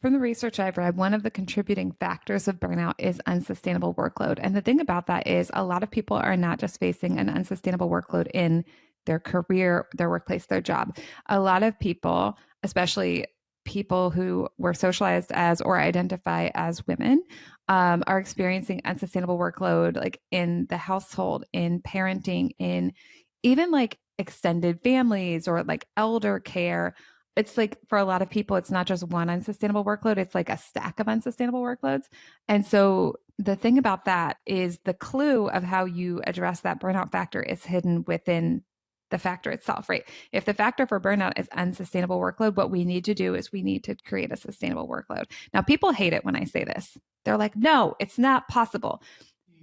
from the research I've read, one of the contributing factors of burnout is unsustainable workload. And the thing about that is a lot of people are not just facing an unsustainable workload in their career, their workplace, their job. A lot of people, especially people who were socialized as or identify as women, are experiencing unsustainable workload like in the household, in parenting, in even like extended families or like elder care. It's like for a lot of people, it's not just one unsustainable workload, it's like a stack of unsustainable workloads. And so the thing about that is the clue of how you address that burnout factor is hidden within the factor itself, right? If the factor for burnout is unsustainable workload, what we need to do is we need to create a sustainable workload. Now, people hate it when I say this. They're like, no, it's not possible.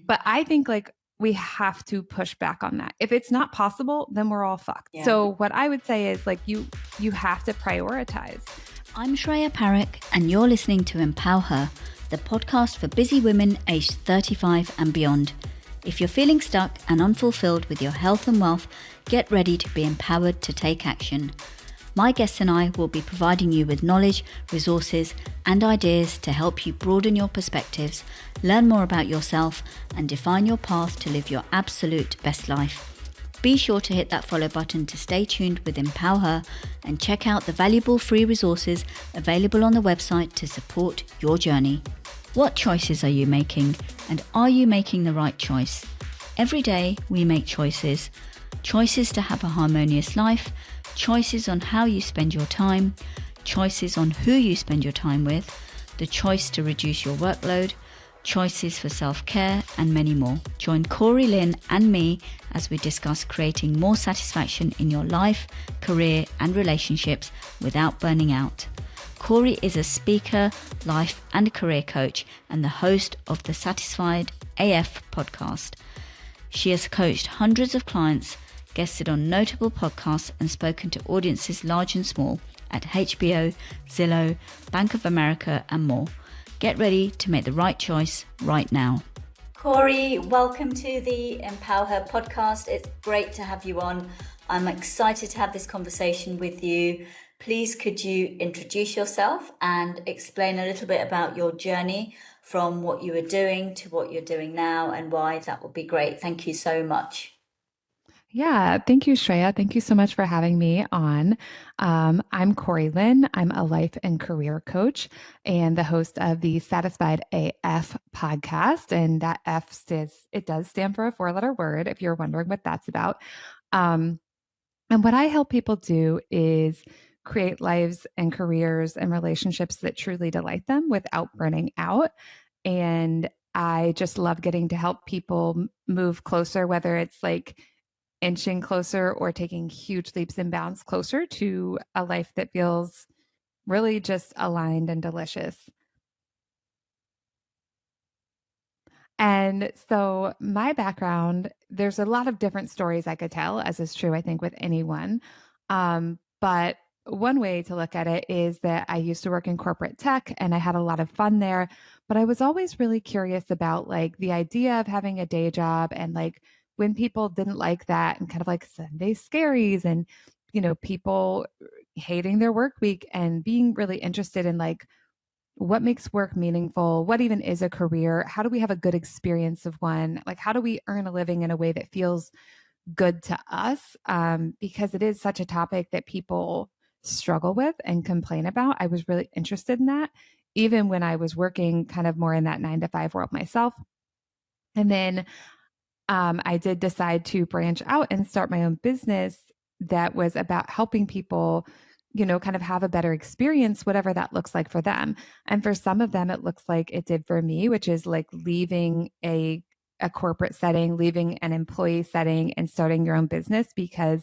But I think like we have to push back on that. If it's not possible, then we're all fucked. Yeah. So what I would say is like you have to prioritize. I'm Shreya Parekh, and you're listening to Empower Her, the podcast for busy women aged 35 and beyond. If you're feeling stuck and unfulfilled with your health and wealth, get ready to be empowered to take action. My guests and I will be providing you with knowledge, resources, and ideas to help you broaden your perspectives, learn more about yourself, and define your path to live your absolute best life. Be sure to hit that follow button to stay tuned with Empower Her and check out the valuable free resources available on the website to support your journey. What choices are you making, and are you making the right choice? Every day we make choices. Choices to have a harmonious life, choices on how you spend your time, choices on who you spend your time with, the choice to reduce your workload, choices for self-care, and many more. Join Kori Linn and me as we discuss creating more satisfaction in your life, career, and relationships without burning out. Kori is a speaker, life and career coach, and the host of the Satisfied AF podcast. She has coached hundreds of clients, guested on notable podcasts, and spoken to audiences large and small at HBO, Zillow, Bank of America, and more. Get ready to make the right choice right now. Kori, welcome to the Empower Her podcast. It's great to have you on. I'm excited to have this conversation with you. Please, could you introduce yourself and explain a little bit about your journey from what you were doing to what you're doing now and why? That would be great. Thank you so much. Yeah, thank you, Shreya. Thank you so much for having me on. I'm Kori Linn. I'm a life and career coach and the host of the Satisfied AF podcast. And that it does stand for a 4-letter word, if you're wondering what that's about. And what I help people do is create lives and careers and relationships that truly delight them without burning out. And I just love getting to help people move closer, whether it's like inching closer or taking huge leaps and bounds closer to a life that feels really just aligned and delicious. And so my background, there's a lot of different stories I could tell, as is true, I think, with anyone. But one way to look at it is that I used to work in corporate tech and I had a lot of fun there, but I was always really curious about like the idea of having a day job and like when people didn't like that and kind of like Sunday scaries and, people hating their work week and being really interested in like what makes work meaningful, what even is a career, how do we have a good experience of one, like how do we earn a living in a way that feels good to us, because it is such a topic that people struggle with and complain about. I was really interested in that, even when I was working kind of more in that 9-to-5 world myself. And then I did decide to branch out and start my own business that was about helping people, kind of have a better experience, whatever that looks like for them. And for some of them, it looks like it did for me, which is like leaving a corporate setting, leaving an employee setting and starting your own business because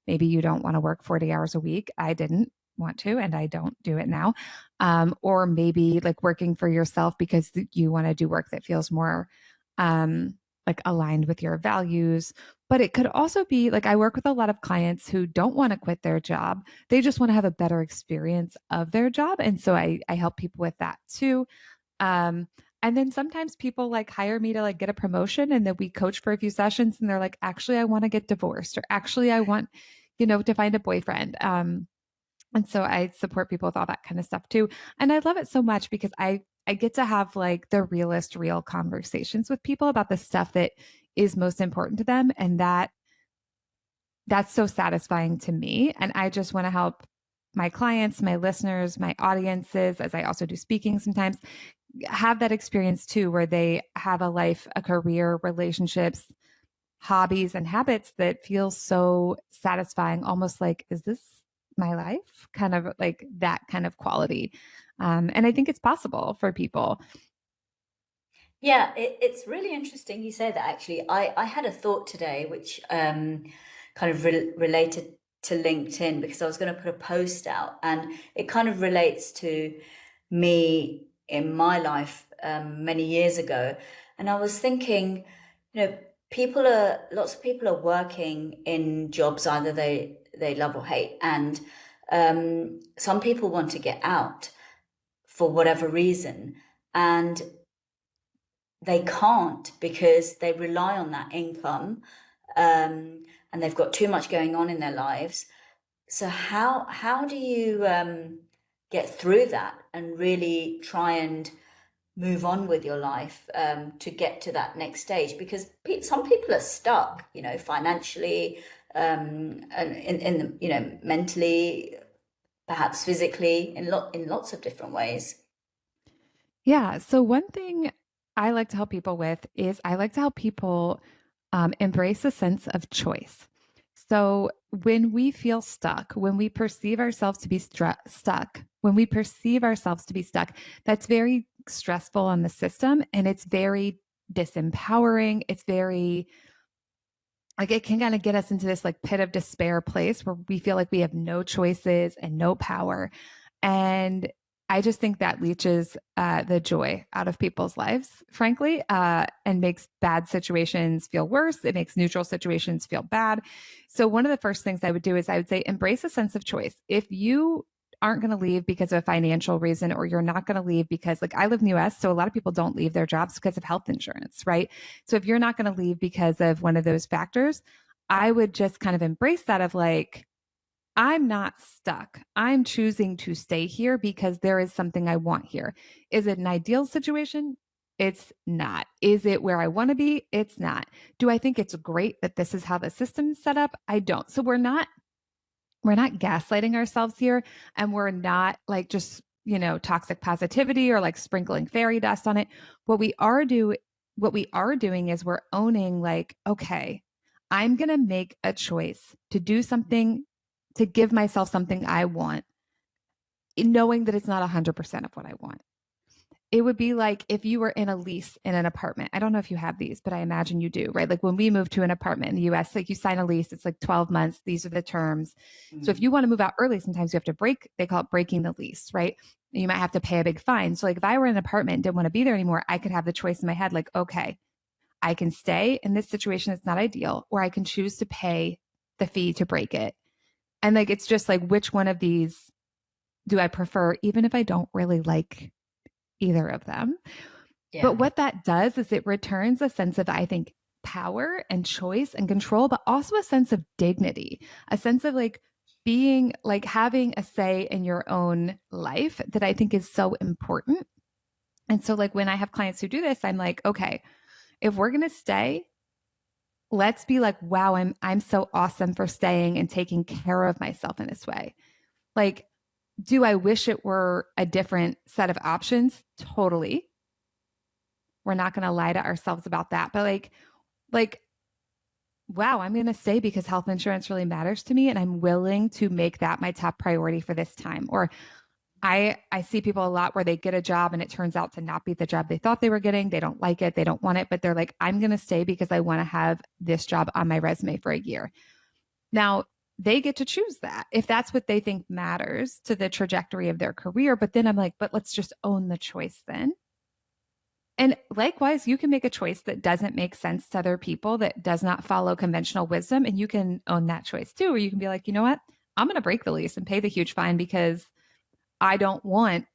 maybe you don't want to work 40 hours a week. I didn't want to, and I don't do it now. Or maybe like working for yourself because you want to do work that feels more like aligned with your values. But it could also be like I work with a lot of clients who don't want to quit their job. They just want to have a better experience of their job. And so I help people with that too. And then sometimes people like hire me to like get a promotion and then we coach for a few sessions and they're like, actually, I want to get divorced or actually I want, to find a boyfriend. And so I support people with all that kind of stuff too. And I love it so much because I get to have like the realist, real conversations with people about the stuff that is most important to them. And that's so satisfying to me. And I just want to help my clients, my listeners, my audiences, as I also do speaking sometimes, have that experience too, where they have a life, a career, relationships, hobbies, and habits that feel so satisfying, almost like, is this my life? Kind of like that kind of quality. And I think it's possible for people. Yeah, it's really interesting you say that actually. I had a thought today which kind of related to LinkedIn because I was going to put a post out and it kind of relates to me in my life many years ago. And I was thinking, lots of people are working in jobs either they love or hate. And some people want to get out for whatever reason. And they can't because they rely on that income, and they've got too much going on in their lives. So how do you get through that and really try and move on with your life to get to that next stage? Because some people are stuck, financially, and in the, mentally, perhaps physically, in lots of different ways. Yeah. So, one thing I like to help people with is I like to help people embrace a sense of choice. So, when we feel stuck, when we perceive ourselves to be stuck, when we perceive ourselves to be stuck, that's very stressful on the system and it's very disempowering. It's very like it can kind of get us into this like pit of despair place where we feel like we have no choices and no power. And I just think that leeches the joy out of people's lives, frankly, and makes bad situations feel worse. It makes neutral situations feel bad. So, one of the first things I would do is I would say embrace a sense of choice. If you aren't going to leave because of a financial reason, or you're not going to leave because, like, I live in the US, so a lot of people don't leave their jobs because of health insurance, right? So, if you're not going to leave because of one of those factors, I would just kind of embrace that of like, I'm not stuck. I'm choosing to stay here because there is something I want here. Is it an ideal situation? It's not. Is it where I want to be? It's not. Do I think it's great that this is how the system's set up? I don't. So we're not gaslighting ourselves here, and we're not like just, toxic positivity or like sprinkling fairy dust on it. What we are doing is we're owning like, okay, I'm going to make a choice to do something, to give myself something I want, knowing that it's not 100% of what I want. It would be like if you were in a lease in an apartment. I don't know if you have these, but I imagine you do, right? Like when we moved to an apartment in the US, like you sign a lease, it's like 12 months. These are the terms. So if Mm. you want to move out early, sometimes you have to break, they call it breaking the lease, right? You might have to pay a big fine. So like if I were in an apartment and didn't want to be there anymore, I could have the choice in my head, like, okay, I can stay in this situation that's not ideal, or I can choose to pay the fee to break it. And like, it's just like, which one of these do I prefer, even if I don't really like either of them? But Yeah. what that does is it returns a sense of, I think, power and choice and control, but also a sense of dignity, a sense of like being like having a say in your own life that I think is so important. And so, like, when I have clients who do this, I'm like, okay, if we're going to stay, let's be like, wow, I'm so awesome for staying and taking care of myself in this way. Like, do I wish it were a different set of options? Totally. We're not going to lie to ourselves about that. But like, wow, I'm going to stay because health insurance really matters to me and I'm willing to make that my top priority for this time. Or I see people a lot where they get a job and it turns out to not be the job they thought they were getting. They don't like it, they don't want it, but they're like, I'm going to stay because I want to have this job on my resume for a year. Now, they get to choose that if that's what they think matters to the trajectory of their career. But then I'm like, but let's just own the choice then. And likewise, you can make a choice that doesn't make sense to other people, that does not follow conventional wisdom. And you can own that choice too, or you can be like, you know what? I'm going to break the lease and pay the huge fine because I don't want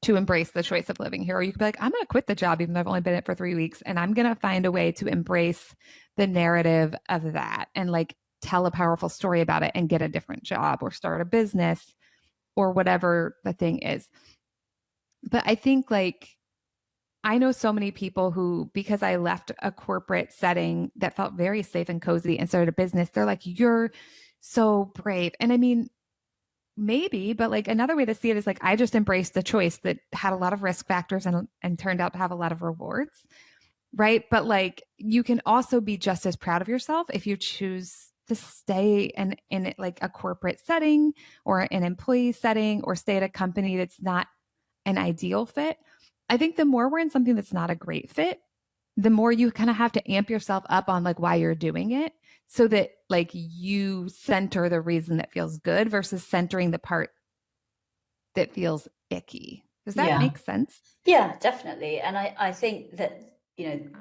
to embrace the choice of living here. Or you could be like, I'm going to quit the job, even though I've only been in it for 3 weeks, and I'm going to find a way to embrace the narrative of that and like tell a powerful story about it and get a different job or start a business. or whatever the thing is. But I think like I know so many people who, because I left a corporate setting that felt very safe and cozy and started a business, they're like, you're so brave. And I mean, maybe, but like another way to see it is like I just embraced the choice that had a lot of risk factors and turned out to have a lot of rewards. Right. But like you can also be just as proud of yourself if you choose to stay in like a corporate setting or an employee setting or stay at a company that's not an ideal fit. I think the more we're in something that's not a great fit, the more you kind of have to amp yourself up on like why you're doing it so that like you center the reason that feels good versus centering the part that feels icky. Does that Yeah. make sense? Yeah, definitely. And I think that,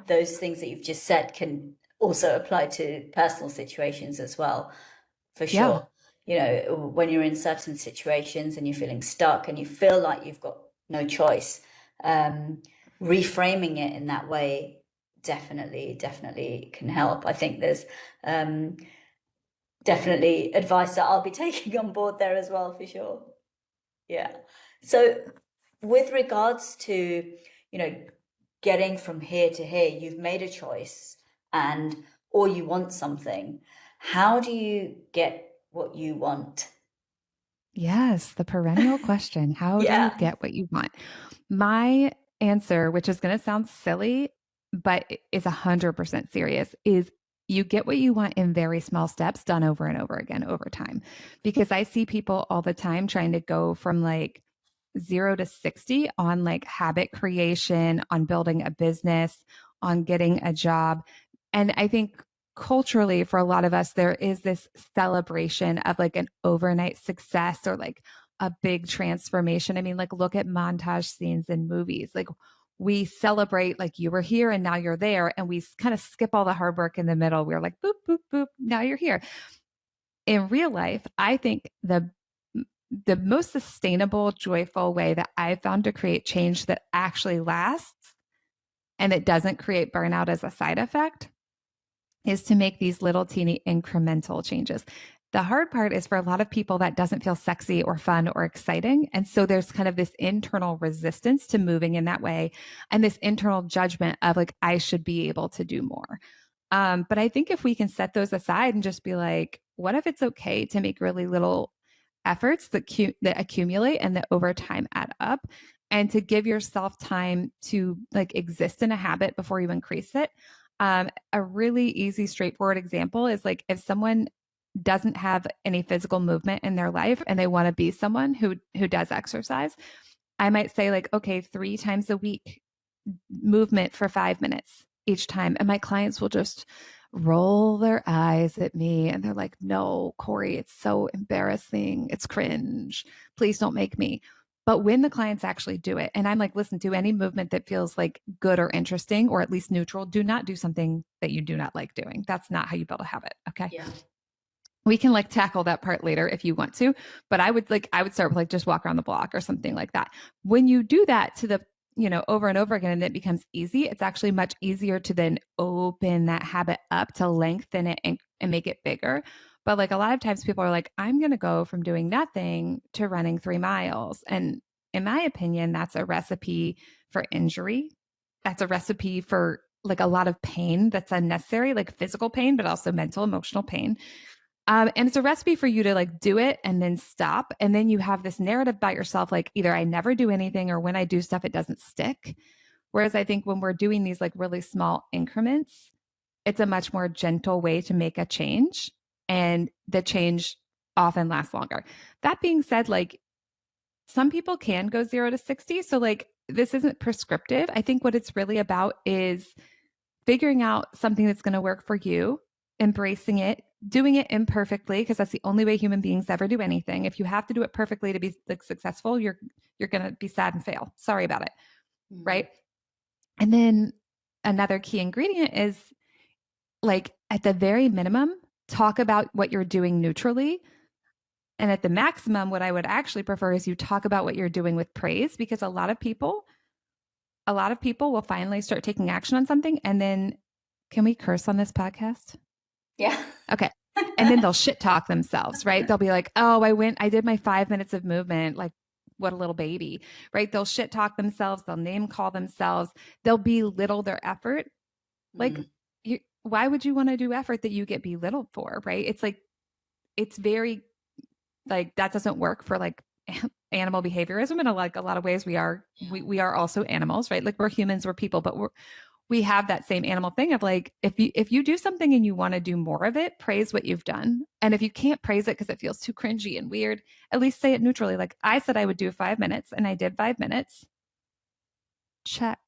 those things that you've just said can also apply to personal situations as well, for Yeah. sure. When you're in certain situations and you're feeling stuck and you feel like you've got no choice, reframing it in that way definitely can help. I think there's definitely advice that I'll be taking on board there as well, for sure. Yeah. So with regards to, you know, getting from here to here, you've made a choice and or you want something. How do you get what you want? Yes, the perennial question. How do you Yeah. get what you want? My answer, which is going to sound silly, but is 100% serious, is you get what you want in very small steps done over and over again over time. Because I see people all the time trying to go from like 0 to 60 on like habit creation, on building a business, on getting a job. And I think culturally, for a lot of us, there is this celebration of like an overnight success or like a big transformation. I mean, like, look at montage scenes in movies. Like, we celebrate, like, you were here and now you're there. And we kind of skip all the hard work in the middle. We're like, boop, boop, boop, now you're here. In real life, I think the most sustainable, joyful way that I've found to create change that actually lasts and it doesn't create burnout as a side effect is to make these little teeny incremental changes. The hard part is for a lot of people that doesn't feel sexy or fun or exciting. And so there's kind of this internal resistance to moving in that way and this internal judgment of like, I should be able to do more. But I think if we can set those aside and just be like, what if it's okay to make really little efforts that accumulate and that over time add up, and to give yourself time to like exist in a habit before you increase it. A really easy, straightforward example is like if someone doesn't have any physical movement in their life and they want to be someone who does exercise, I might say like, okay, 3 times a week, movement for 5 minutes each time. And my clients will just roll their eyes at me and they're like, no, Kori, it's so embarrassing. It's cringe. Please don't make me. But when the clients actually do it, and I'm like, listen, do any movement that feels like good or interesting or at least neutral. Do not do something that you do not like doing. That's not how you build a habit. Okay. Yeah. We can like tackle that part later if you want to, but I would start with like just walk around the block or something like that. When you do that to the over and over again and it becomes easy, it's actually much easier to then open that habit up to lengthen it and make it bigger. But like a lot of times people are like, I'm going to go from doing nothing to running 3 miles. And in my opinion, that's a recipe for injury. That's a recipe for like a lot of pain that's unnecessary, like physical pain, but also mental, emotional pain. And it's a recipe for you to like do it and then stop. And then you have this narrative about yourself, like either I never do anything or when I do stuff, it doesn't stick. Whereas I think when we're doing these like really small increments, it's a much more gentle way to make a change. And the change often lasts longer. That being said, like some people can go 0 to 60. So like this isn't prescriptive. I think what it's really about is figuring out something that's going to work for you, embracing it, doing it imperfectly, because that's the only way human beings ever do anything. If you have to do it perfectly to be like successful, you're going to be sad and fail. Sorry about it. Right? And then another key ingredient is like at the very minimum, talk about what you're doing neutrally. And at the maximum, what I would actually prefer is you talk about what you're doing with praise, because a lot of people will finally start taking action on something and then can we curse on this podcast? Yeah. Okay. And then they'll shit talk themselves, right? They'll be like, oh, I did my 5 minutes of movement. Like, what a little baby, right? They'll shit talk themselves. They'll name call themselves. They'll belittle their effort. Like, Mm, why would you want to do effort that you get belittled for, right? It's like, it's very, like, that doesn't work for like animal behaviorism in a lot of ways. We are also animals, right? Like, we're humans, we're people, but we have that same animal thing of like, if you do something and you want to do more of it, praise what you've done. And if you can't praise it because it feels too cringy and weird, at least say it neutrally. Like, I said I would do 5 minutes and I did 5 minutes. Check.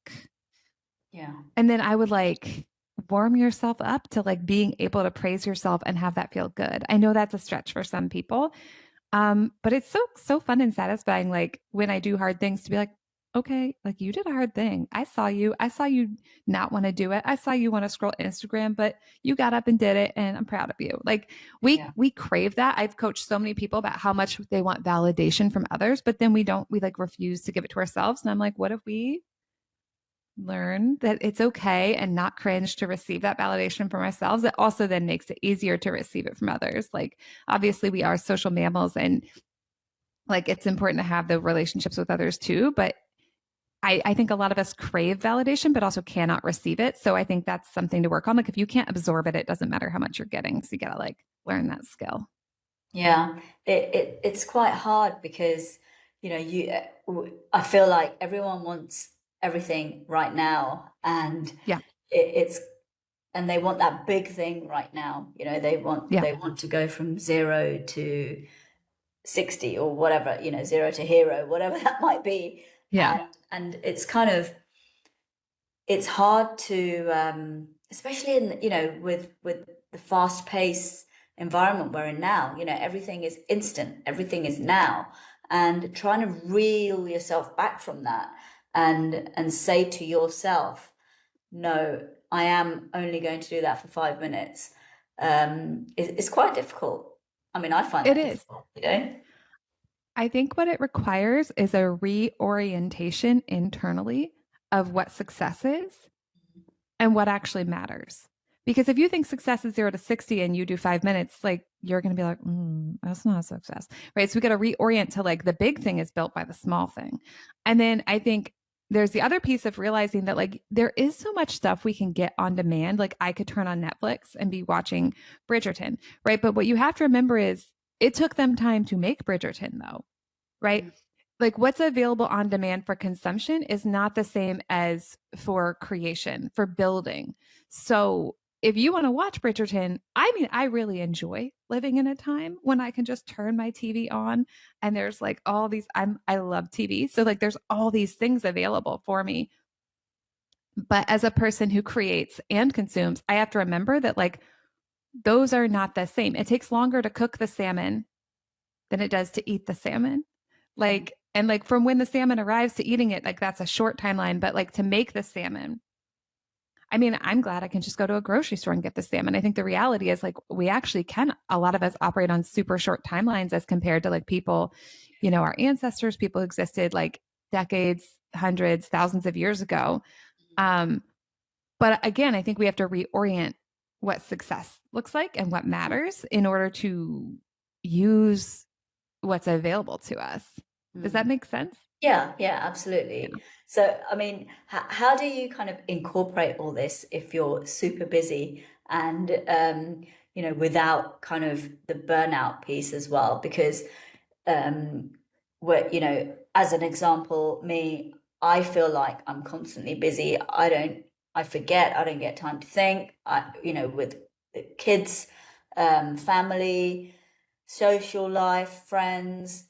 yeah. And then I would like warm yourself up to like being able to praise yourself and have that feel good. I know that's a stretch for some people. But it's so fun and satisfying, like when I do hard things, to be like, okay, like, you did a hard thing. I saw you not want to do it. I saw you want to scroll Instagram, but you got up and did it, and I'm proud of you. Like, Yeah. we crave that. I've coached so many people about how much they want validation from others, but then we like refuse to give it to ourselves. And I'm like, what if we learn that it's okay and not cringe to receive that validation from ourselves? It also then makes it easier to receive it from others. Like, obviously we are social mammals, and like, it's important to have the relationships with others too, but I think a lot of us crave validation but also cannot receive it. So I think that's something to work on. Like, if you can't absorb it, it doesn't matter how much you're getting, so you gotta like learn that skill. Yeah, it's quite hard because I feel like everyone wants everything right now, and Yeah. it's and they want that big thing right now. Yeah. They want to go from 0 to 60 or whatever, 0 to hero, whatever that might be. Yeah. And it's hard to, especially in, with the fast paced environment we're in now. Everything is instant, everything is now, and trying to reel yourself back from that, and say to yourself, no, I am only going to do that for 5 minutes, is quite difficult. I mean, I find It that is. difficult. I think what it requires is a reorientation internally of what success is and what actually matters. Because if you think success is 0 to 60 and you do 5 minutes, like, you're going to be like, that's not a success, right? So we got to reorient to like, the big thing is built by the small thing. And then I think there's the other piece of realizing that like, there is so much stuff we can get on demand. Like, I could turn on Netflix and be watching Bridgerton, right? But what you have to remember is it took them time to make Bridgerton, though, right? Like, what's available on demand for consumption is not the same as for creation, for building. So if you want to watch Bridgerton, I mean, I really enjoy living in a time when I can just turn my TV on and there's like all these, I love TV. So like, there's all these things available for me. But as a person who creates and consumes, I have to remember that like, those are not the same. It takes longer to cook the salmon than it does to eat the salmon. Like, and like, from when the salmon arrives to eating it, like, that's a short timeline. But like, to make the salmon, I mean, I'm glad I can just go to a grocery store and get the salmon. I think the reality is like, we actually can, a lot of us operate on super short timelines as compared to like people, our ancestors, people who existed like decades, hundreds, thousands of years ago. Um, but again, I think we have to reorient what success looks like and what matters in order to use what's available to us. Does that Mm. make sense? Yeah, yeah, Yeah. absolutely. So, I mean, how do you kind of incorporate all this if you're super busy and, without kind of the burnout piece as well? Because, um, as an example, me, I feel like I'm constantly busy. I forget, I don't get time to think. With the kids, family, social life, friends,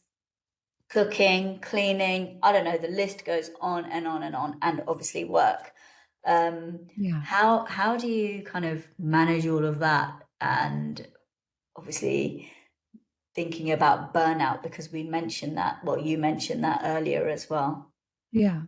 cooking, cleaning, I don't know, the list goes on and on and on, and obviously work. Yeah. How do you kind of manage all of that? And obviously thinking about burnout, because we mentioned that, well, you mentioned that earlier as well. Yeah.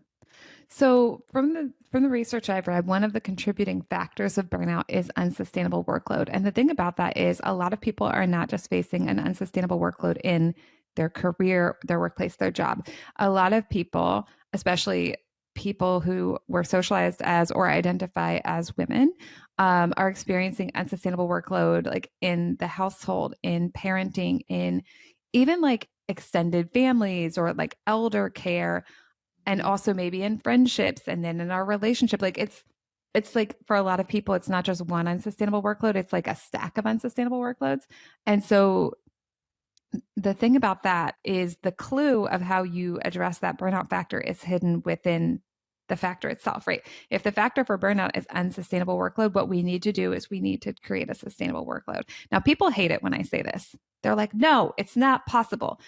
So from the research I've read, one of the contributing factors of burnout is unsustainable workload. And the thing about that is a lot of people are not just facing an unsustainable workload in their career, their workplace, their job. A lot of people, especially people who were socialized as or identify as women are experiencing unsustainable workload, like in the household, in parenting, in even like extended families or like elder care, and also maybe in friendships and then in our relationship. Like it's like for a lot of people, it's not just one unsustainable workload, it's like a stack of unsustainable workloads. And so the thing about that is the clue of how you address that burnout factor is hidden within the factor itself, right? If the factor for burnout is unsustainable workload, what we need to do is we need to create a sustainable workload. Now, people hate it when I say this. They're like, no, it's not possible.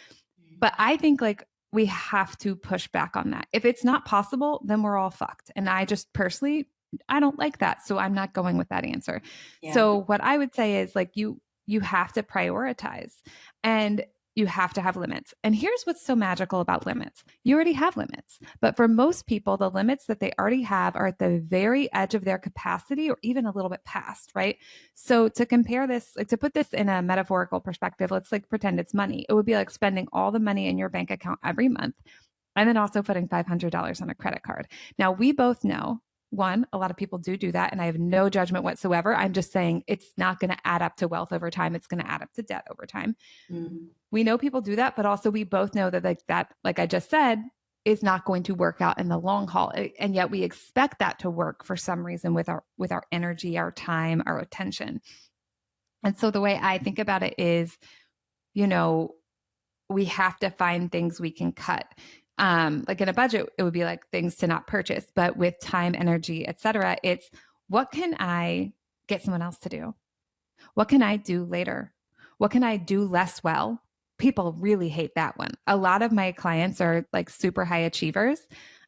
But I think like we have to push back on that. If it's not possible, then we're all fucked. And I just personally, I don't like that. So I'm not going with that answer. Yeah. So what I would say is like you have to prioritize and you have to have limits. And here's what's so magical about limits. You already have limits. But for most people, the limits that they already have are at the very edge of their capacity or even a little bit past, right? So to compare this, like to put this in a metaphorical perspective, let's like pretend it's money. It would be like spending all the money in your bank account every month and then also putting $500 on a credit card. Now, we both know one, a lot of people do that. And I have no judgment whatsoever. I'm just saying it's not going to add up to wealth over time. It's going to add up to debt over time. Mm-hmm. We know people do that, but also we both know that, like I just said, is not going to work out in the long haul. And yet we expect that to work for some reason with our energy, our time, our attention. And so the way I think about it is, you know, we have to find things we can cut. Like in a budget, it would be like things to not purchase, but with time, energy, etc., it's what can I get someone else to do? What can I do later? What can I do less well? People really hate that one. A lot of my clients are like super high achievers,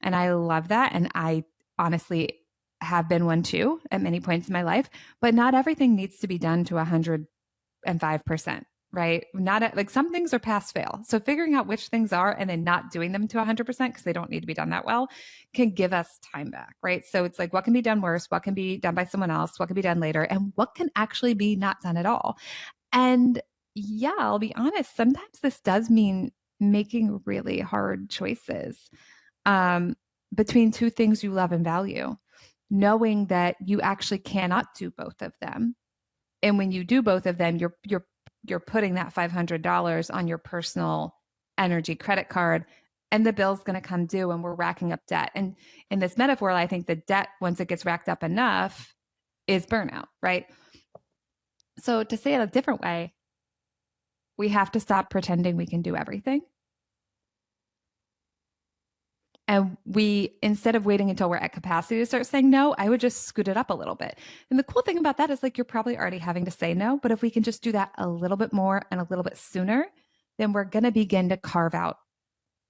and I love that. And I honestly have been one too at many points in my life, but not everything needs to be done to 105%. Right? Not like some things are pass fail. So figuring out which things are and then not doing them to 100% because they don't need to be done that well can give us time back. Right? So it's like what can be done worse, what can be done by someone else, what can be done later, and what can actually be not done at all. And yeah, I'll be honest, sometimes this does mean making really hard choices between two things you love and value, knowing that you actually cannot do both of them. And when you do both of them, you're putting that $500 on your personal energy credit card, and the bill's going to come due and we're racking up debt. And in this metaphor, I think the debt, once it gets racked up enough, is burnout, right? So to say it a different way, we have to stop pretending we can do everything. And we, instead of waiting until we're at capacity to start saying no, I would just scoot it up a little bit. And the cool thing about that is like you're probably already having to say no, but if we can just do that a little bit more and a little bit sooner, then we're going to begin to carve out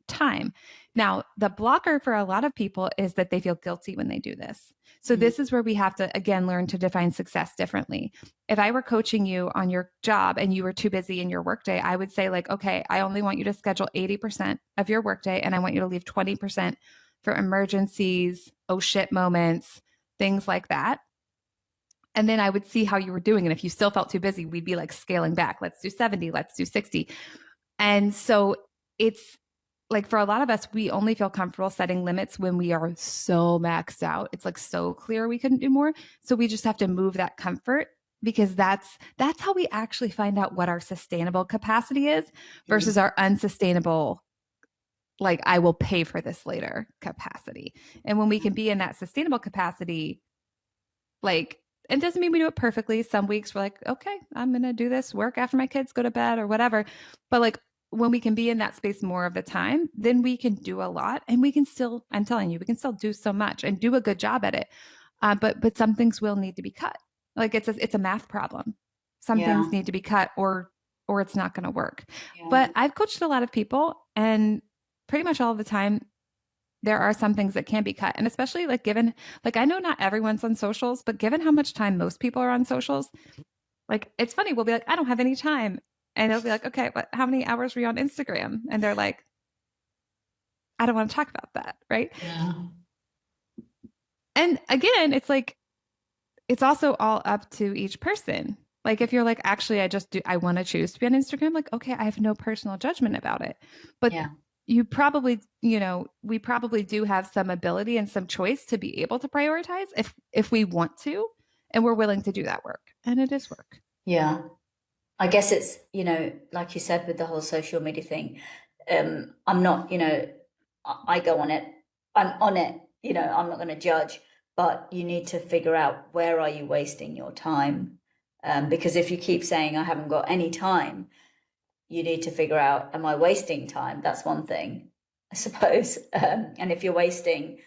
time. Now, the blocker for a lot of people is that they feel guilty when they do this. So this is where we have to, again, learn to define success differently. If I were coaching you on your job and you were too busy in your workday, I would say like, okay, I only want you to schedule 80% of your workday and I want you to leave 20% for emergencies, oh shit moments, things like that. And then I would see how you were doing. And if you still felt too busy, we'd be like scaling back. Let's do 70, let's do 60. And so it's like for a lot of us, we only feel comfortable setting limits when we are so maxed out. It's like so clear we couldn't do more. So we just have to move that comfort because that's how we actually find out what our sustainable capacity is versus our unsustainable, like I will pay for this later capacity. And when we can be in that sustainable capacity, like it doesn't mean we do it perfectly. Some weeks we're like, okay, I'm going to do this work after my kids go to bed or whatever. But like when we can be in that space more of the time, then we can do a lot and we can still, I'm telling you, we can still do so much and do a good job at it. But some things will need to be cut. Like it's a math problem. Some things need to be cut or it's not going to work. Yeah. But I've coached a lot of people and pretty much all the time, there are some things that can be cut. And especially like given, like I know not everyone's on socials, but given how much time most people are on socials, like it's funny, we'll be like, I don't have any time. And they'll be like, okay, but how many hours were you on Instagram? And they're like, I don't want to talk about that. Right. Yeah. And again, it's like, it's also all up to each person. Like if you're like, actually, I want to choose to be on Instagram. Like, okay, I have no personal judgment about it. But you probably, we probably do have some ability and some choice to be able to prioritize if we want to, and we're willing to do that work. And it is work. Yeah. I guess it's, like you said with the whole social media thing, I'm not, I go on it, I'm on it, I'm not going to judge, but you need to figure out where are you wasting your time? Because if you keep saying I haven't got any time, you need to figure out, am I wasting time? That's one thing, I suppose. And if you're wasting,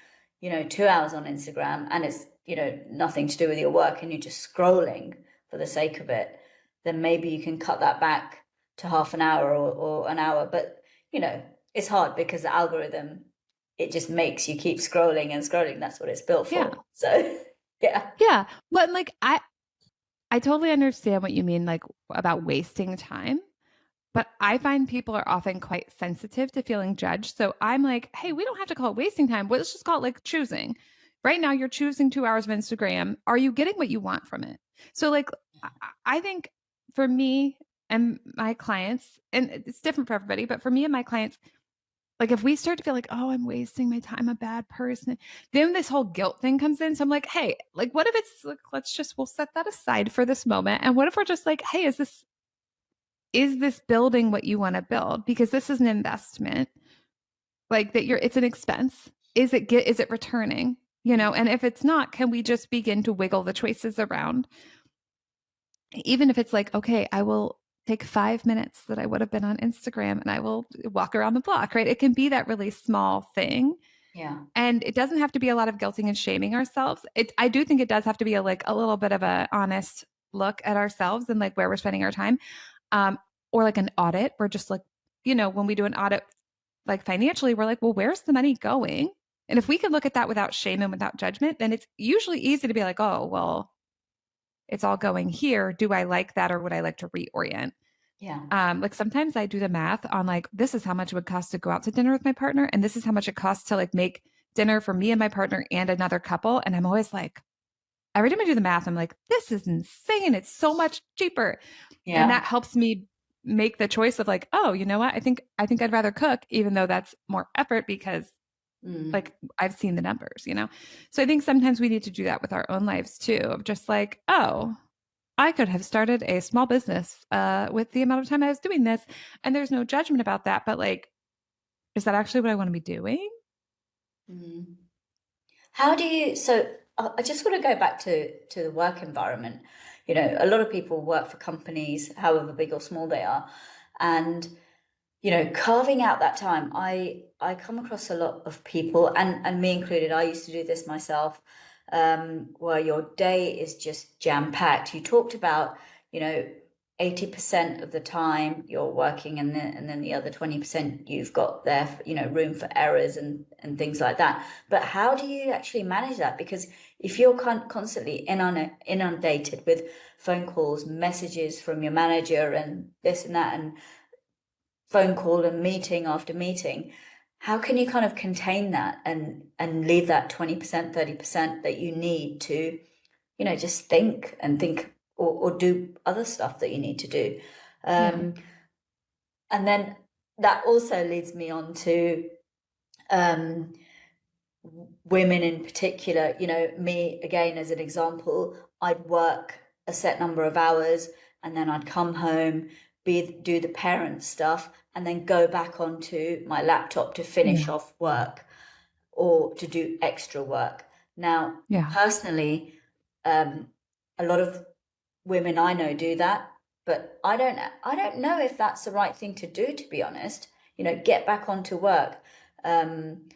2 hours on Instagram and it's, nothing to do with your work and you're just scrolling for the sake of it, then maybe you can cut that back to half an hour or an hour. But, it's hard because the algorithm, it just makes you keep scrolling and scrolling. That's what it's built Yeah. for. So, yeah. Yeah. But like, I totally understand what you mean, like about wasting time. But I find people are often quite sensitive to feeling judged. So I'm like, hey, we don't have to call it wasting time. Let's just call it like choosing. Right now, you're choosing 2 hours of Instagram. Are you getting what you want from it? So, like, I think for me and my clients, and it's different for everybody, but for me and my clients, like if we start to feel like, oh, I'm wasting my time, I'm a bad person, then this whole guilt thing comes in. So I'm like, hey, like, what if it's like, we'll set that aside for this moment. And what if we're just like, hey, is this building what you want to build? Because this is an investment, like that it's an expense. Is it returning? And if it's not, can we just begin to wiggle the choices around? Even if it's like, okay, I will take 5 minutes that I would have been on Instagram and I will walk around the block, right? It can be that really small thing. Yeah. And it doesn't have to be a lot of guilting and shaming ourselves. I do think it does have to be a little bit of a honest look at ourselves and like where we're spending our time. Or like an audit. We're just like, when we do an audit, like financially, we're like, well, where's the money going? And if we can look at that without shame and without judgment, then it's usually easy to be like, oh, well, it's all going here. Do I like that or would I like to reorient? Yeah. Like sometimes I do the math on like, this is how much it would cost to go out to dinner with my partner. And this is how much it costs to like make dinner for me and my partner and another couple. And I'm always like, every time I do the math, I'm like, this is insane. It's so much cheaper. And Yeah. that helps me make the choice of like, oh, you know what? I think I'd rather cook, even though that's more effort because Mm. like I've seen the numbers. So I think sometimes we need to do that with our own lives too, of just like, oh, I could have started a small business with the amount of time I was doing this. And there's no judgment about that. But like, is that actually what I want to be doing? Mm. How do you, so I just want to go back to the work environment. A lot of people work for companies, however big or small they are, and carving out that time. I come across a lot of people, and me included. I used to do this myself, where your day is just jam packed. You talked about, you know, 80% of the time you're working, and then the other 20% you've got there, room for errors and things like that. But how do you actually manage that? Because if you're constantly inundated with phone calls, messages from your manager, and this and that, and phone call and meeting after meeting, how can you kind of contain that and leave that 20%, 30% that you need to, just think or do other stuff that you need to do? Yeah. And then that also leads me on to um, women in particular. Me again as an example, I'd work a set number of hours and then I'd come home, do the parent stuff, and then go back onto my laptop to finish Yeah. off work or to do extra work. Now, Yeah. personally, um, a lot of women I know do that, but I don't know if that's the right thing to do, to be honest. Get back onto work. Um,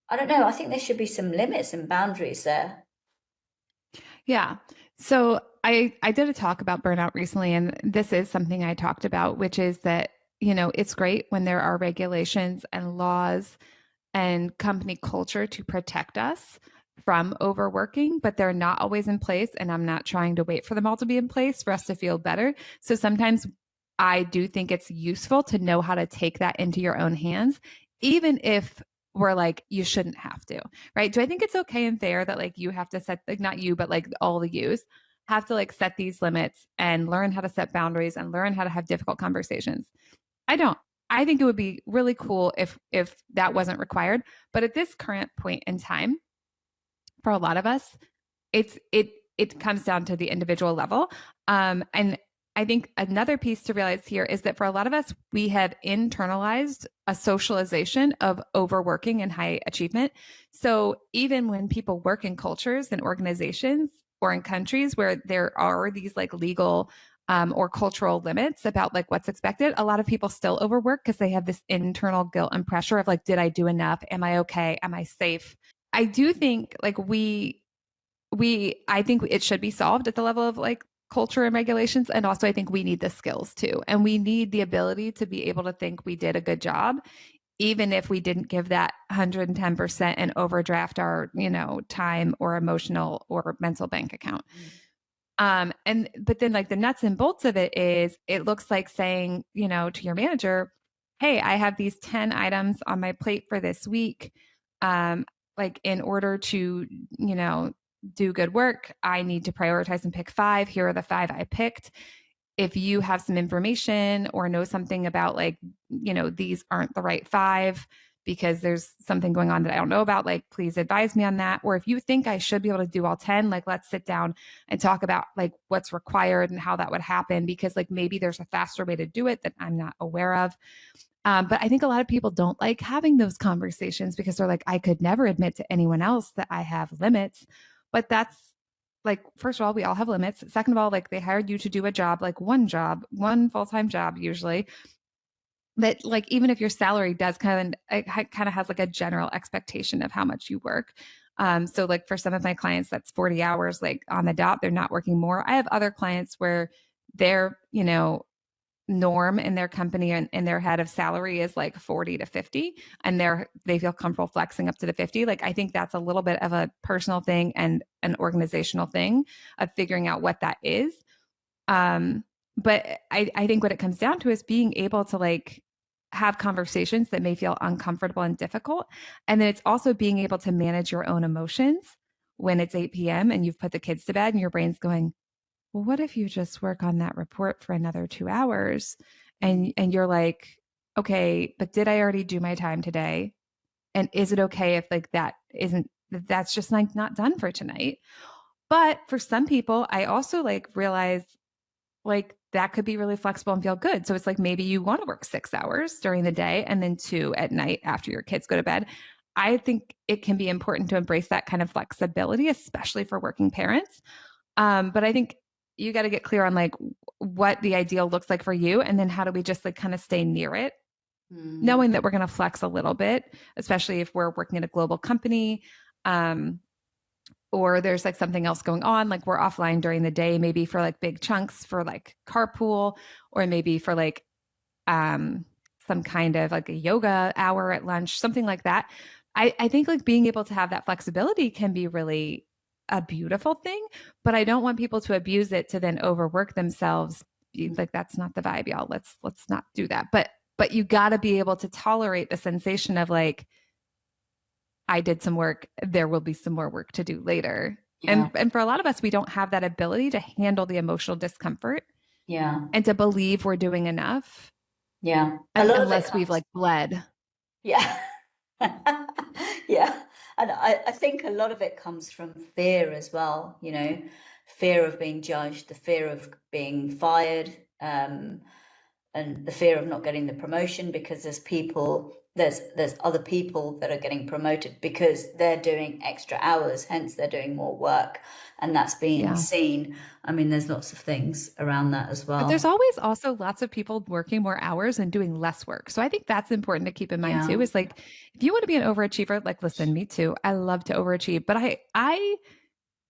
I don't know. I think there should be some limits and boundaries there. Yeah. So I did a talk about burnout recently, and this is something I talked about, which is that, it's great when there are regulations and laws and company culture to protect us from overworking, but they're not always in place. And I'm not trying to wait for them all to be in place for us to feel better. So sometimes I do think it's useful to know how to take that into your own hands, even if we're like, you shouldn't have to, right? Do I think it's okay and fair that like you have to set, like not you, but like all the yous have to like set these limits and learn how to set boundaries and learn how to have difficult conversations? I don't. I think it would be really cool if that wasn't required. But at this current point in time, for a lot of us, it comes down to the individual level. And I think another piece to realize here is that for a lot of us, we have internalized a socialization of overworking and high achievement. So even when people work in cultures and organizations or in countries where there are these like legal or cultural limits about like what's expected, a lot of people still overwork because they have this internal guilt and pressure of like, did I do enough? Am I okay? Am I safe? I do think like I think it should be solved at the level of like culture and regulations. And also I think we need the skills too. And we need the ability to be able to think we did a good job, even if we didn't give that 110% and overdraft our, time or emotional or mental bank account. But then like the nuts and bolts of it is it looks like saying, to your manager, hey, I have these 10 items on my plate for this week. Like in order to, do good work, I need to prioritize and pick 5. Here are the 5 I picked. If you have some information or know something about like, these aren't the right 5 because there's something going on that I don't know about, like, please advise me on that. Or if you think I should be able to do all 10, like, let's sit down and talk about like what's required and how that would happen, because like maybe there's a faster way to do it that I'm not aware of. But I think a lot of people don't like having those conversations because they're like, I could never admit to anyone else that I have limits. But that's like, first of all, we all have limits. Second of all, like they hired you to do a job, like one full-time job usually, that like even if your salary does kind of has like a general expectation of how much you work. So like for some of my clients, that's 40 hours like on the dot. They're not working more. I have other clients where they're, norm in their company and in their head of salary is like 40 to 50, and they feel comfortable flexing up to the 50. Like I think that's a little bit of a personal thing and an organizational thing of figuring out what that is. But I think what it comes down to is being able to like have conversations that may feel uncomfortable and difficult. And then it's also being able to manage your own emotions when it's 8 p.m. and you've put the kids to bed and your brain's going, well, what if you just work on that report for another 2 hours? And you're like, okay, but did I already do my time today? And is it okay if like that's just like not done for tonight? But for some people, I also like realize like that could be really flexible and feel good. So it's like maybe you want to work 6 hours during the day and then 2 at night after your kids go to bed. I think it can be important to embrace that kind of flexibility, especially for working parents. But I think you got to get clear on like what the ideal looks like for you. And then how do we just like kind of stay near it, knowing that we're going to flex a little bit, especially if we're working at a global company. Or there's like something else going on, like we're offline during the day, maybe for like big chunks for like carpool, or maybe for like some kind of like a yoga hour at lunch, something like that. I think like being able to have that flexibility can be really a beautiful thing, but I don't want people to abuse it to then overwork themselves. Like that's not the vibe, y'all. Let's not do that. But you got to be able to tolerate the sensation of like, I did some work, there will be some more work to do later. Yeah. And for a lot of us, we don't have that ability to handle the emotional discomfort. Yeah. And to believe we're doing enough. Yeah. Unless we've like bled. Yeah. Yeah. And I think a lot of it comes from fear as well, fear of being judged, the fear of being fired, and the fear of not getting the promotion because there's other people that are getting promoted because they're doing extra hours, hence they're doing more work, and that's being seen. I mean, there's lots of things around that as well. But there's always also lots of people working more hours and doing less work. So I think that's important to keep in mind too, is like, if you want to be an overachiever, like, listen, me too. I love to overachieve, but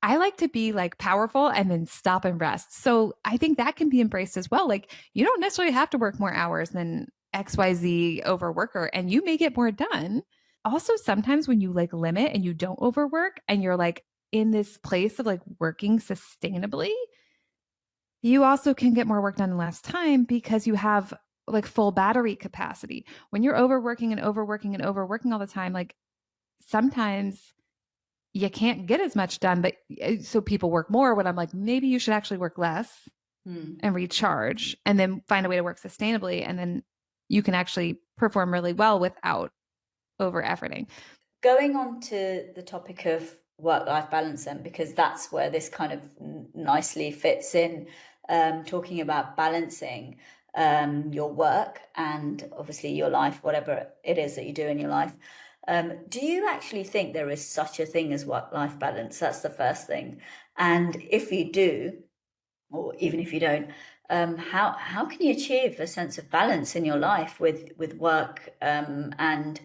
I like to be like powerful and then stop and rest. So I think that can be embraced as well. Like you don't necessarily have to work more hours than XYZ overworker, and you may get more done. Also, sometimes when you like limit and you don't overwork and you're like in this place of like working sustainably, you also can get more work done in less time because you have like full battery capacity. When you're overworking and overworking and overworking all the time, like sometimes you can't get as much done, but so people work more when I'm like, maybe you should actually work less and recharge and then find a way to work sustainably. And then you can actually perform really well without over efforting. Going on to the topic of work-life balance then, because that's where this kind of nicely fits in, talking about balancing your work and obviously your life, whatever it is that you do in your life. Do you actually think there is such a thing as work-life balance? That's the first thing. And if you do, or even if you don't, how can you achieve a sense of balance in your life with work and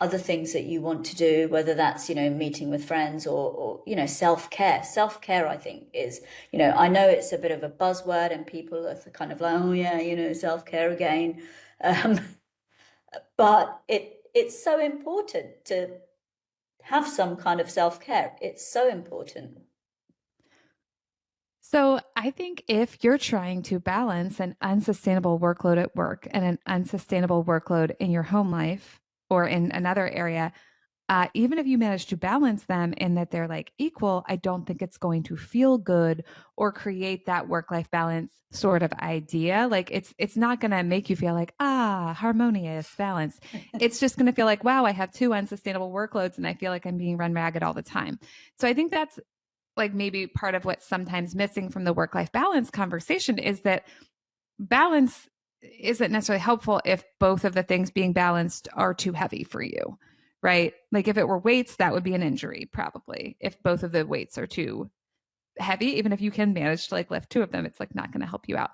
other things that you want to do, whether that's, meeting with friends or self-care. Self-care, I think, is, I know it's a bit of a buzzword and people are kind of like, oh yeah, self-care again. Um, but it's so important to have some kind of self-care. It's so important. So I think if you're trying to balance an unsustainable workload at work and an unsustainable workload in your home life or in another area, even if you manage to balance them in that they're like equal, I don't think it's going to feel good or create that work-life balance sort of idea. Like it's not going to make you feel like, harmonious balance. It's just going to feel like, wow, I have two unsustainable workloads and I feel like I'm being run ragged all the time. So I think that's like maybe part of what's sometimes missing from the work-life balance conversation is that balance isn't necessarily helpful if both of the things being balanced are too heavy for you, right? Like if it were weights, that would be an injury probably. If both of the weights are too heavy, even if you can manage to like lift two of them, it's like not going to help you out.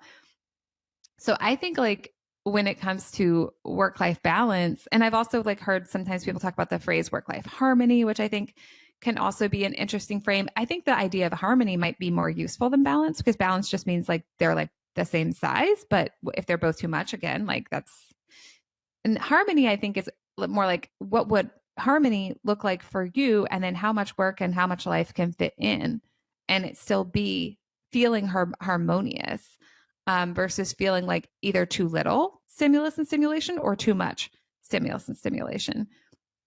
So I think like when it comes to work-life balance, and I've also like heard sometimes people talk about the phrase work-life harmony, which I think can also be an interesting frame. I think the idea of harmony might be more useful than balance because balance just means like they're like the same size, but if they're both too much, again, like that's and harmony, I think is more like what would harmony look like for you and then how much work and how much life can fit in and it still be feeling harmonious versus feeling like either too little stimulus and stimulation or too much stimulus and stimulation.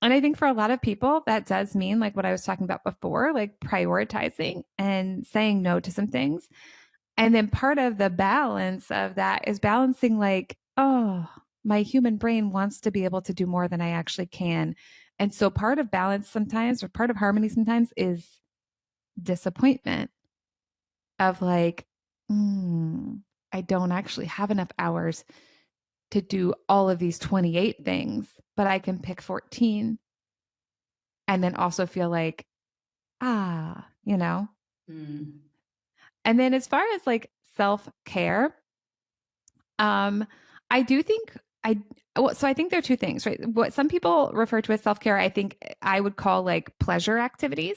And I think for a lot of people, that does mean like what I was talking about before, like prioritizing and saying no to some things. And then part of the balance of that is balancing like, oh, my human brain wants to be able to do more than I actually can. And so part of balance sometimes, or part of harmony sometimes, is disappointment of like, I don't actually have enough hours to do all of these 28 things, but I can pick 14 and then also feel like, you know? Mm. And then as far as like self-care, I do think so I think there are two things, right? What some people refer to as self-care, I think I would call like pleasure activities.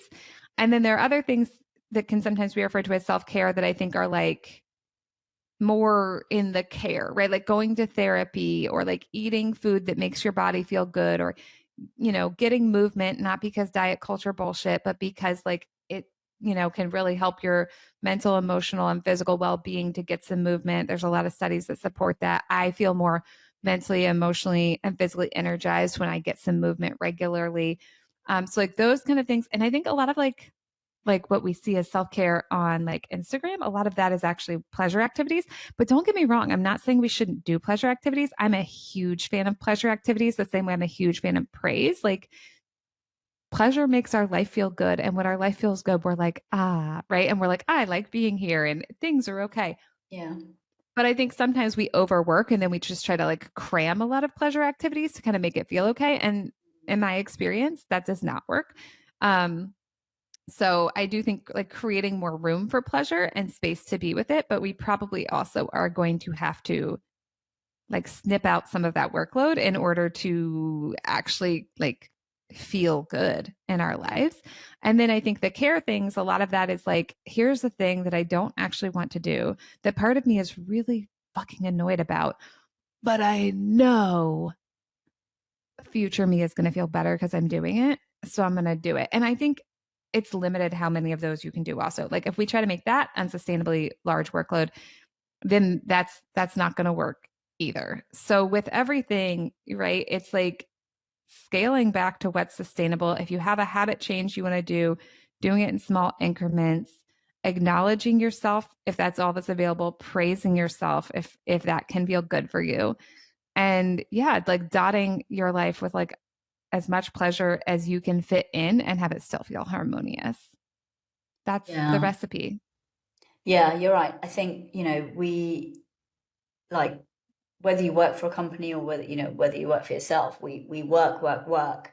And then there are other things that can sometimes be referred to as self-care that I think are like more in the care, right? Like going to therapy or like eating food that makes your body feel good or getting movement, not because diet culture bullshit, but because like it, can really help your mental, emotional, and physical well-being to get some movement. There's a lot of studies that support that. I feel more mentally, emotionally, and physically energized when I get some movement regularly. So like those kind of things. And I think a lot of like what we see as self-care on like Instagram, a lot of that is actually pleasure activities. But don't get me wrong, I'm not saying we shouldn't do pleasure activities. I'm a huge fan of pleasure activities, the same way I'm a huge fan of praise. Like pleasure makes our life feel good. And when our life feels good, we're like, right. And we're like, I like being here and things are okay. Yeah. But I think sometimes we overwork and then we just try to like cram a lot of pleasure activities to kind of make it feel okay. And in my experience, that does not work. So I do think like creating more room for pleasure and space to be with it, but we probably also are going to have to like snip out some of that workload in order to actually like feel good in our lives. And then I think the care things, a lot of that is like, here's the thing that I don't actually want to do, that part of me is really fucking annoyed about, but I know future me is going to feel better because I'm doing it. So I'm going to do it. And I think it's limited how many of those you can do also. Like if we try to make that unsustainably large workload, then that's not going to work either. So with everything, right, it's like scaling back to what's sustainable. If you have a habit change you want to do, doing it in small increments, acknowledging yourself if that's all that's available, praising yourself if that can feel good for you. And yeah, like dotting your life with like as much pleasure as you can fit in and have it still feel harmonious. That's the Yeah. recipe. Yeah, you're right. I think, we like whether you work for a company or whether you work for yourself, we work,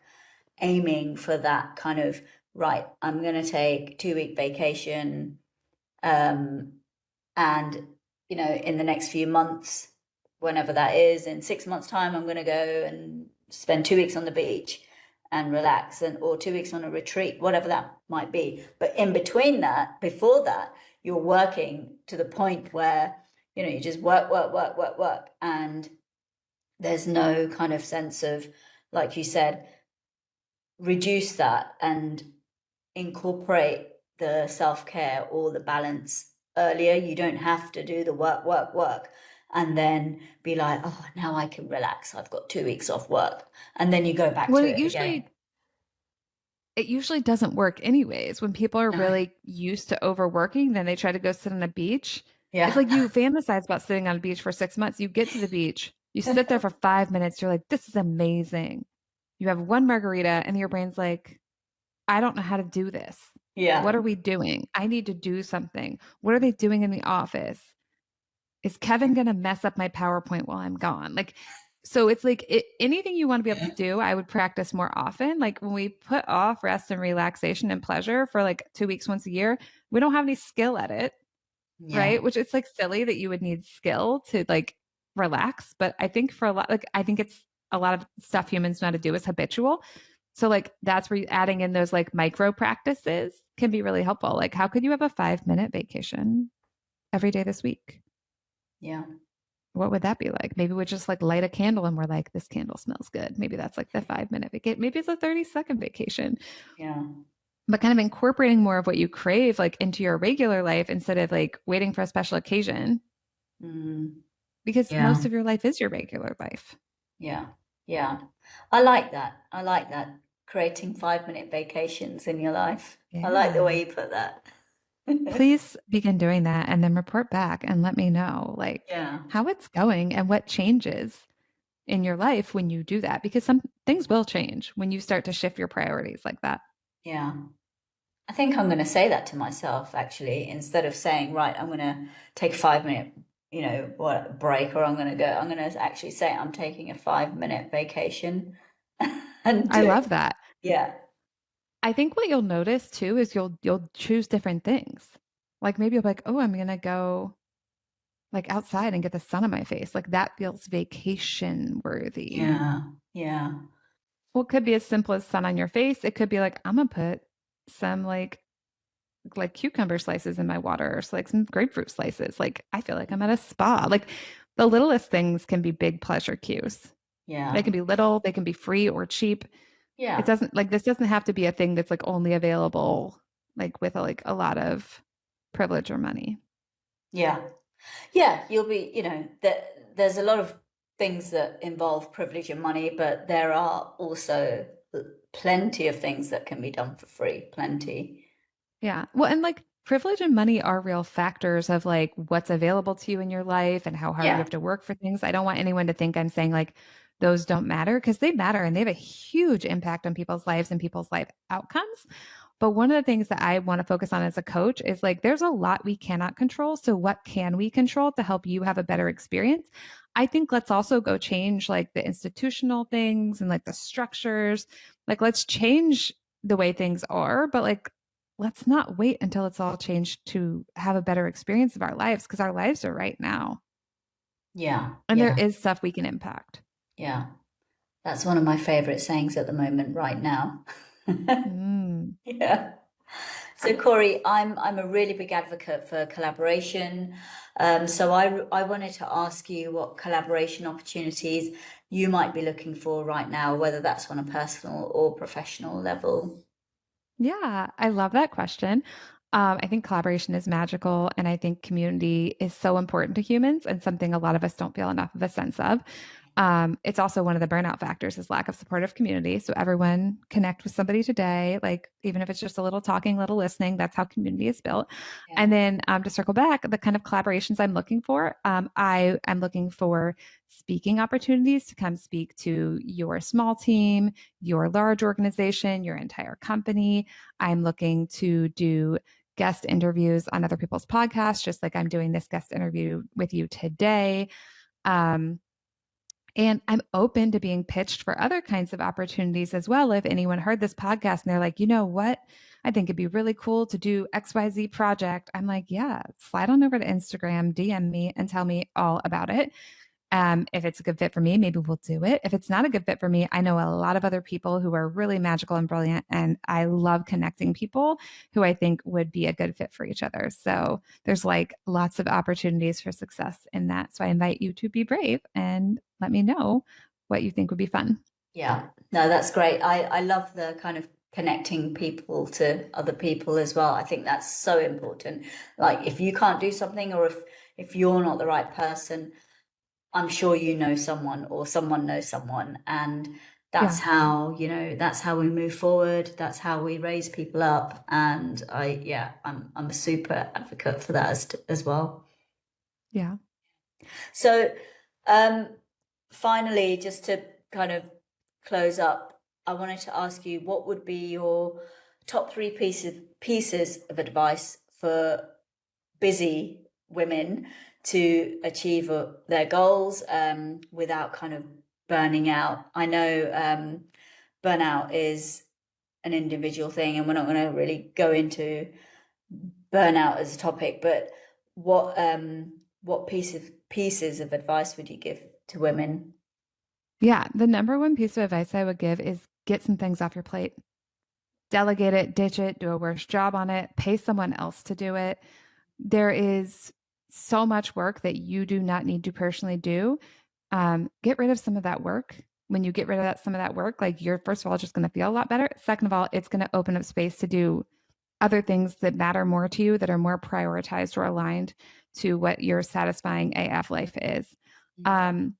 aiming for that kind of, right, I'm gonna take 2 week vacation, um, and in the next few months, whenever that is, in 6 months' time, I'm gonna go and spend 2 weeks on the beach and relax, and or 2 weeks on a retreat, whatever that might be. But in between that, before that, you're working to the point where you just work, and there's no kind of sense of, like you said, reduce that and incorporate the self-care or the balance earlier. You don't have to do the work and then be like, oh, now I can relax, I've got 2 weeks off work, and then you go back Well, to it it again. usually doesn't work anyways. When people are No. really used to overworking, then they try to go sit on a beach. It's Yeah. like you fantasize about sitting on a beach for 6 months. You get to the beach, you sit there for 5 minutes, you're like, this is amazing. You have one margarita, and your brain's like, I don't know how to do this. What Yeah. are we doing? I need to do something. What are they doing in the office? Is Kevin going to mess up my PowerPoint while I'm gone? Like, so it's like anything you want to be able to do, I would practice more often. Like when we put off rest and relaxation and pleasure for like 2 weeks once a year, we don't have any skill at it, Yeah. right? Which it's like silly that you would need skill to like relax. But I think for a lot, like, I think it's a lot of stuff humans know how to do is habitual. So like that's where you adding in those like micro practices can be really helpful. Like how could you have a 5 minute vacation every day this week? Yeah. What would that be like? Maybe we just like light a candle and we're like, this candle smells good. Maybe that's like the 5 minute vacation. Maybe it's a 30-second vacation, Yeah. but kind of incorporating more of what you crave like into your regular life instead of like waiting for a special occasion Mm. because Yeah. most of your life is your regular life. Yeah. Yeah. I like that. Creating 5 minute vacations in your life. I like the way Yeah. you put that. Please begin doing that and then report back and let me know like Yeah. how it's going and what changes in your life when you do that because some things will change when you start to shift your priorities like that. Yeah. I think I'm going to say that to myself actually, instead of saying, right, I'm going to take a 5 minute, what break, or I'm going to actually say I'm taking a 5 minute vacation and I do love it. that. Yeah. I think what you'll notice too is you'll choose different things. Like maybe you'll be like, "Oh, I'm gonna go like outside and get the sun on my face." Like that feels vacation worthy. Yeah. Yeah. Well, it could be as simple as sun on your face. It could be like, I'm gonna put some like cucumber slices in my water, or so like some grapefruit slices. Like I feel like I'm at a spa. Like the littlest things can be big pleasure cues. They Yeah. can be little, they can be free or cheap. It Yeah. doesn't like this doesn't have to be a thing that's like only available like with like a lot of privilege or money. Yeah. Yeah. You'll be, there's a lot of things that involve privilege and money, but there are also plenty of things that can be done for free. Plenty. Yeah. Well, and like privilege and money are real factors of like what's available to you in your life and how hard you Yeah. have to work for things. I don't want anyone to think I'm saying like those don't matter because they matter and they have a huge impact on people's lives and people's life outcomes. But one of the things that I want to focus on as a coach is like there's a lot we cannot control. So what can we control to help you have a better experience? I think let's also go change like the institutional things and like the structures. Like let's change the way things are, but like let's not wait until it's all changed to have a better experience of our lives because our lives are right now. Yeah. And there Yeah. is stuff we can impact. Yeah. That's one of my favorite sayings at the moment, right now. Mm. Yeah. So Corey, I'm a really big advocate for collaboration. So I wanted to ask you what collaboration opportunities you might be looking for right now, whether that's on a personal or professional level. Yeah, I love that question. I think collaboration is magical, and I think community is so important to humans and something a lot of us don't feel enough of a sense of. It's also one of the burnout factors is lack of supportive community. So everyone connect with somebody today, like even if it's just a little talking, little listening, that's how community is built. Yeah. And then to circle back, the kind of collaborations I'm looking for, I am looking for speaking opportunities to come speak to your small team, your large organization, your entire company. I'm looking to do guest interviews on other people's podcasts, just like I'm doing this guest interview with you today. Um, and I'm open to being pitched for other kinds of opportunities as well. If anyone heard this podcast and they're like, you know what? I think it'd be really cool to do XYZ project. I'm like, yeah, slide on over to Instagram, DM me and tell me all about it. If it's a good fit for me, maybe we'll do it. If it's not a good fit for me, I know a lot of other people who are really magical and brilliant. And I love connecting people who I think would be a good fit for each other. So there's like lots of opportunities for success in that. So I invite you to be brave and let me know what you think would be fun. Yeah, no, that's great. I love the kind of connecting people to other people as well. I think that's so important. Like if you can't do something, or if you're not the right person, I'm sure you know someone or someone knows someone, and that's Yeah. how, that's how we move forward. That's how we raise people up. And I'm a super advocate for that as well. Yeah. So, um, finally, just to kind of close up, I wanted to ask you what would be your top three pieces of advice for busy women to achieve their goals without kind of burning out. I know burnout is an individual thing, and we're not going to really go into burnout as a topic, but what pieces of advice would you give to women? Yeah. The number one piece of advice I would give is get some things off your plate. Delegate it, ditch it, do a worse job on it, pay someone else to do it. There is so much work that you do not need to personally do. Get rid of some of that work. When you get rid of some of that work, like you're first of all just going to feel a lot better. Second of all, it's going to open up space to do other things that matter more to you, that are more prioritized or aligned to what your satisfying AF life is. Um,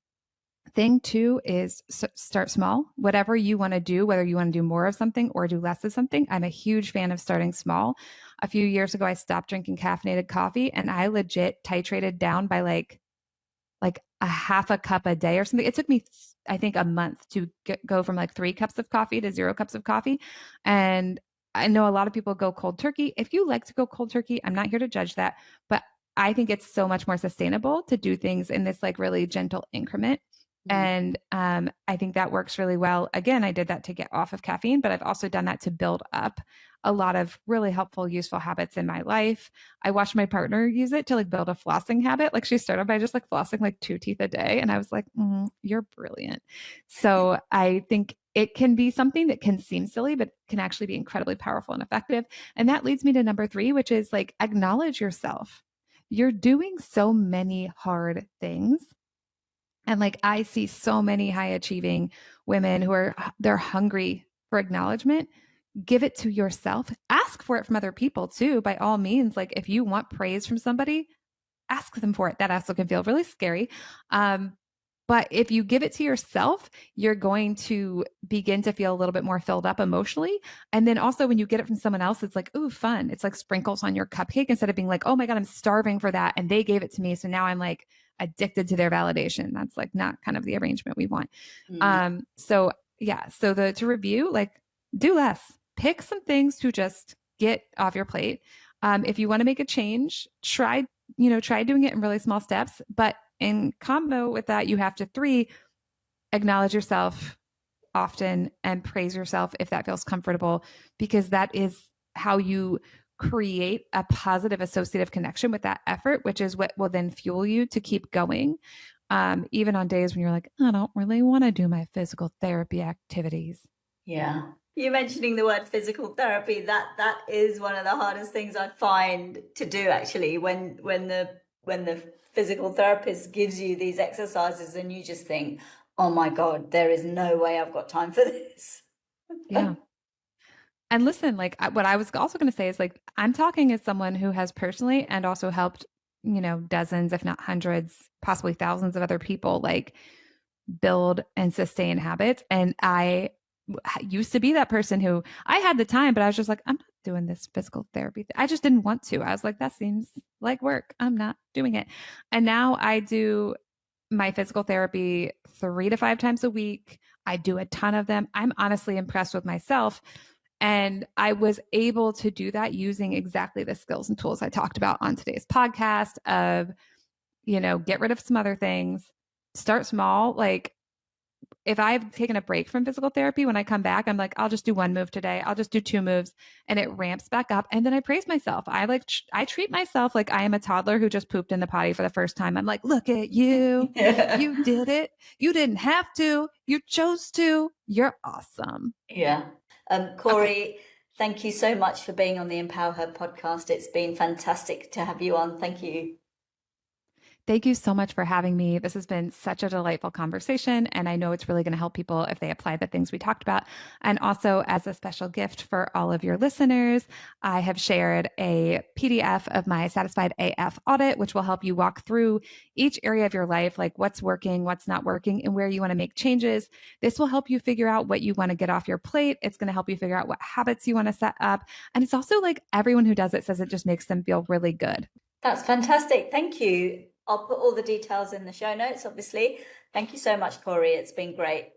Thing two is start small. Whatever you want to do, whether you want to do more of something or do less of something, I'm a huge fan of starting small. A few years ago, I stopped drinking caffeinated coffee and I legit titrated down by like a half a cup a day or something. It took me, I think, a month to go from like 3 cups of coffee to 0 cups of coffee. And I know a lot of people go cold turkey. If you like to go cold turkey, I'm not here to judge that, but I think it's so much more sustainable to do things in this like really gentle increment. Mm. And I think that works really well. Again, I did that to get off of caffeine, but I've also done that to build up a lot of really helpful, useful habits in my life. I watched my partner use it to like build a flossing habit. Like she started by just like flossing like 2 teeth a day. And I was like, you're brilliant. So I think it can be something that can seem silly, but can actually be incredibly powerful and effective. And that leads me to number three, which is like acknowledge yourself. You're doing so many hard things. And like I see so many high achieving women who are they're hungry for acknowledgement. Give it to yourself. Ask for it from other people too, by all means. Like if you want praise from somebody, ask them for it. That also can feel really scary. But if you give it to yourself, you're going to begin to feel a little bit more filled up emotionally. And then also when you get it from someone else, it's like, ooh, fun. It's like sprinkles on your cupcake instead of being like, oh my God, I'm starving for that. And they gave it to me. So now I'm like addicted to their validation. That's like not kind of the arrangement we want. Mm. So yeah. So to review, like do less, pick some things to just get off your plate. If you want to make a change, try doing it in really small steps. But in combo with that, you have to three, acknowledge yourself often and praise yourself if that feels comfortable, because that is how you create a positive associative connection with that effort, which is what will then fuel you to keep going. Even on days when you're like, I don't really want to do my physical therapy activities. Yeah. You mentioning the word physical therapy, that is one of the hardest things I find to do actually, when the physical therapist gives you these exercises and you just think, oh my God, there is no way I've got time for this. Yeah. And listen, like what I was also going to say is like, I'm talking as someone who has personally and also helped, dozens, if not hundreds, possibly thousands of other people. Like build and sustain habits. And I used to be that person who I had the time, but I was just like, I'm not doing this physical therapy. I just didn't want to. I was like, that seems like work. I'm not doing it. And now I do my physical therapy 3 to 5 times a week. I do a ton of them. I'm honestly impressed with myself. And I was able to do that using exactly the skills and tools I talked about on today's podcast of, get rid of some other things, start small. Like if I've taken a break from physical therapy, when I come back, I'm like, I'll just do 1 move today. I'll just do 2 moves, and it ramps back up. And then I praise myself. I treat myself like I am a toddler who just pooped in the potty for the first time. I'm like, look at you. You did it. You didn't have to. You chose to. You're awesome. Yeah. Kori, thank you so much for being on the Empower Her podcast. It's been fantastic to have you on. Thank you. Thank you so much for having me. This has been such a delightful conversation, and I know it's really going to help people if they apply the things we talked about. And also, as a special gift for all of your listeners, I have shared a PDF of my Satisfied AF audit, which will help you walk through each area of your life, like what's working, what's not working, and where you want to make changes. This will help you figure out what you want to get off your plate. It's going to help you figure out what habits you want to set up. And it's also like everyone who does it says it just makes them feel really good. That's fantastic. Thank you. I'll put all the details in the show notes, obviously. Thank you so much, Kori. It's been great.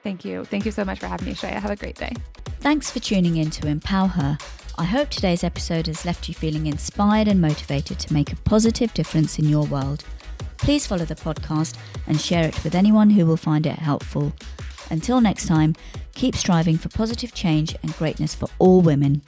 Thank you. Thank you so much for having me, Shreya. Have a great day. Thanks for tuning in to Empower Her. I hope today's episode has left you feeling inspired and motivated to make a positive difference in your world. Please follow the podcast and share it with anyone who will find it helpful. Until next time, keep striving for positive change and greatness for all women.